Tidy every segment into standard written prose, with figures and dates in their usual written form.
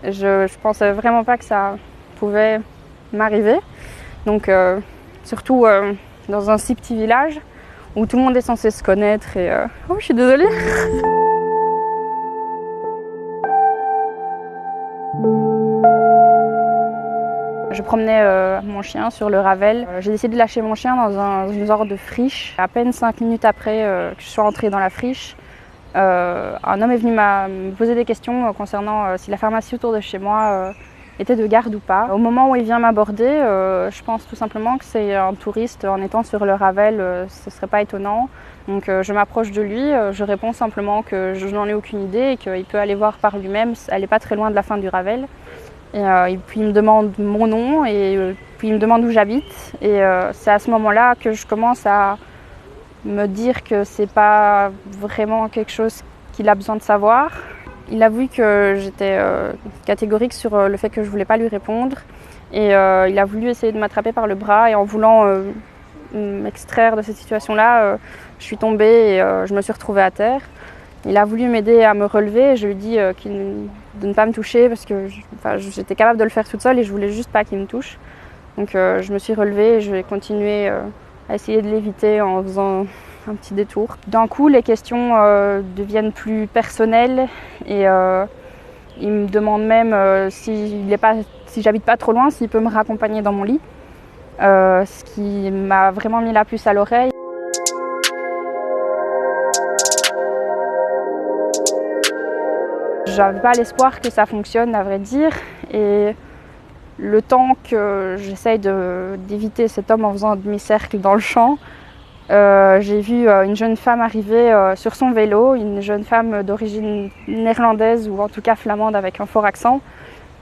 Je pensais vraiment pas que ça pouvait m'arriver. Donc surtout dans un si petit village où tout le monde est censé se connaître et oh, je suis désolée. Je promenais mon chien sur le Ravel. J'ai décidé de lâcher mon chien dans une sorte de friche. À peine 5 minutes après que je sois entrée dans la friche, un homme est venu me poser des questions concernant si la pharmacie autour de chez moi était de garde ou pas. Au moment où il vient m'aborder, je pense tout simplement que c'est un touriste. En étant sur le Ravel, ce ne serait pas étonnant. Donc je m'approche de lui, je réponds simplement que je n'en ai aucune idée et qu'il peut aller voir par lui-même. Elle n'est pas très loin de la fin du Ravel. Et puis il me demande mon nom et puis il me demande où j'habite. Et c'est à ce moment-là que je commence à me dire que c'est pas vraiment quelque chose qu'il a besoin de savoir. Il a vu que j'étais catégorique sur le fait que je voulais pas lui répondre. Et il a voulu essayer de m'attraper par le bras et en voulant m'extraire de cette situation-là, je suis tombée et je me suis retrouvée à terre. Il a voulu m'aider à me relever et je lui ai dit de ne pas me toucher parce que j'étais capable de le faire toute seule et je voulais juste pas qu'il me touche. Donc je me suis relevée et je vais continuer à essayer de l'éviter en faisant un petit détour. D'un coup, les questions deviennent plus personnelles et il me demande même si j'habite pas trop loin, s'il peut me raccompagner dans mon lit. Ce qui m'a vraiment mis la puce à l'oreille. J'avais pas l'espoir que ça fonctionne, à vrai dire, et le temps que j'essaye d'éviter cet homme en faisant un demi-cercle dans le champ, j'ai vu une jeune femme arriver sur son vélo, une jeune femme d'origine néerlandaise ou en tout cas flamande avec un fort accent,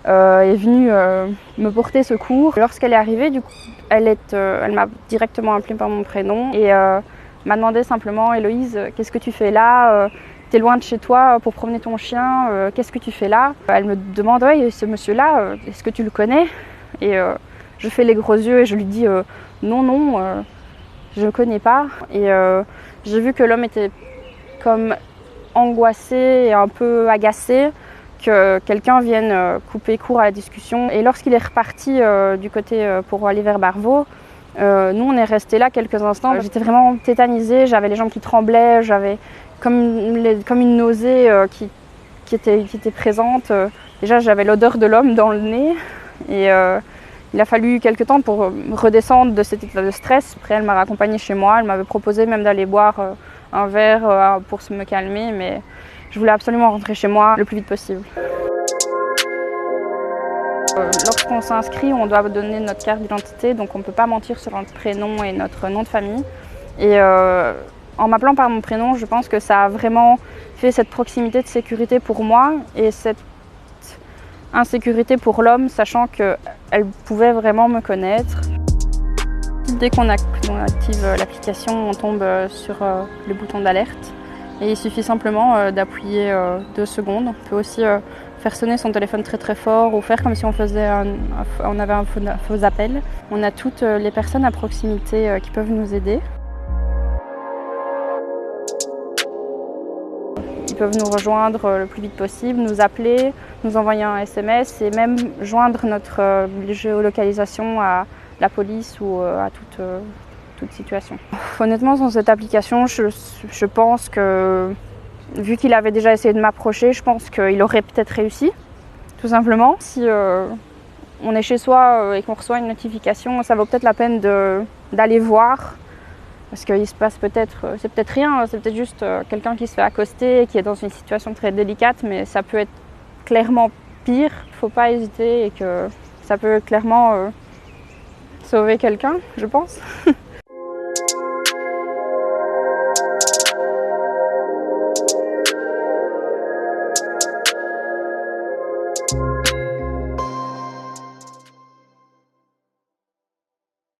est venue me porter secours. Lorsqu'elle est arrivée, du coup, elle m'a directement appelée par mon prénom et m'a demandé simplement « Héloïse, qu'est-ce que tu fais là ? T'es loin de chez toi pour promener ton chien, qu'est-ce que tu fais là ?» Elle me demande « Oui, ce monsieur-là, est-ce que tu le connais ?» Et je fais les gros yeux et je lui dis « Non, je ne connais pas. » Et j'ai vu que l'homme était comme angoissé et un peu agacé que quelqu'un vienne couper court à la discussion. Et lorsqu'il est reparti du côté pour aller vers Barvaux, nous on est restés là quelques instants. J'étais vraiment tétanisée, j'avais les jambes qui tremblaient, j'avais comme une nausée qui était présente. Déjà j'avais l'odeur de l'homme dans le nez et il a fallu quelques temps pour redescendre de cet état de stress. Après elle m'a raccompagnée chez moi, elle m'avait proposé même d'aller boire un verre pour me calmer, mais je voulais absolument rentrer chez moi le plus vite possible. Lorsqu'on s'inscrit, on doit donner notre carte d'identité, donc on ne peut pas mentir sur notre prénom et notre nom de famille. Et en m'appelant par mon prénom, je pense que ça a vraiment fait cette proximité de sécurité pour moi et cette insécurité pour l'homme, sachant qu'elle pouvait vraiment me connaître. Dès qu'on active l'application, on tombe sur le bouton d'alerte. Et il suffit simplement d'appuyer 2 secondes. On peut aussi faire sonner son téléphone très très fort ou faire comme si on avait un faux appel. On a toutes les personnes à proximité qui peuvent nous aider. Ils peuvent nous rejoindre le plus vite possible, nous appeler, nous envoyer un SMS et même joindre notre géolocalisation à la police ou à toute situation. Honnêtement, sans cette application, je pense que, vu qu'il avait déjà essayé de m'approcher, je pense qu'il aurait peut-être réussi, tout simplement. Si on est chez soi et qu'on reçoit une notification, ça vaut peut-être la peine d'aller voir, parce qu'il se passe c'est peut-être rien, c'est peut-être juste quelqu'un qui se fait accoster et qui est dans une situation très délicate, mais ça peut être clairement pire. Il ne faut pas hésiter et que ça peut clairement sauver quelqu'un, je pense.